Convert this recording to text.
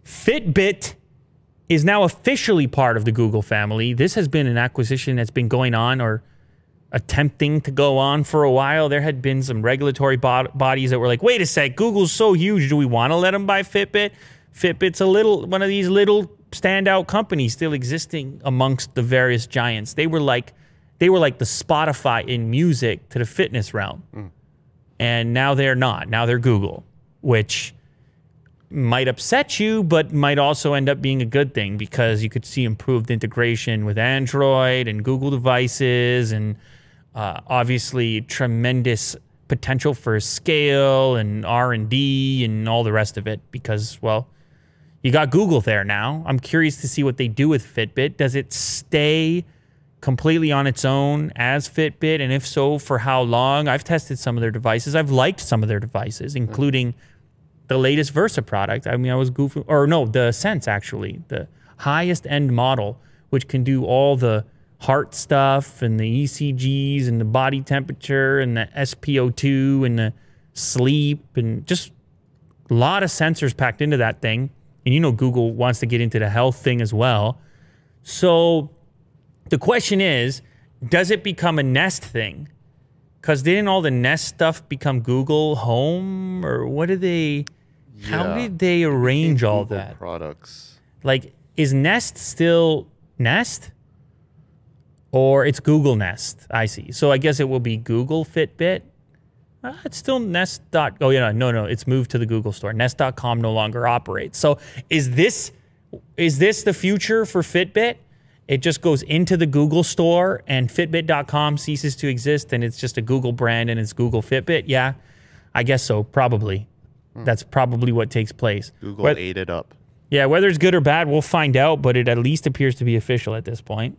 Fitbit is now officially part of the Google family. This has been an acquisition that's been going on or attempting to go on for a while. There had been some regulatory bodies that were like, wait a sec, Google's so huge. Do we want to let them buy Fitbit? Fitbit's one of these little standout companies still existing amongst the various giants. They were like the Spotify in music to the fitness realm. And now they're not. Now they're Google, which might upset you, but might also end up being a good thing because you could see improved integration with Android and Google devices, and obviously tremendous potential for scale and R&D and all the rest of it because, well, you got Google there now. I'm curious to see what they do with Fitbit. Does it stay completely on its own as Fitbit? And if so, for how long? I've tested some of their devices. I've liked some of their devices, including the latest Versa product. I mean, I was goofing, or no, the Sense actually, the highest end model, which can do all the heart stuff and the ECGs and the body temperature and the SpO2 and the sleep and just a lot of sensors packed into that thing. And you know, Google wants to get into the health thing as well. So the question is, does it become a Nest thing? Because didn't all the Nest stuff become Google Home, or what did they? Yeah. How did they arrange all that? Products. Like, is Nest still Nest, or it's Google Nest? I see. So I guess it will be Google Fitbit. It's still Nest. Oh yeah, no, it's moved to the Google store. Nest.com no longer operates. So is this the future for Fitbit? It just goes into the Google store and Fitbit.com ceases to exist and it's just a Google brand and it's Google Fitbit? Yeah, I guess so, probably. That's probably what takes place. Google ate it up. Yeah, whether it's good or bad, we'll find out, but it at least appears to be official at this point.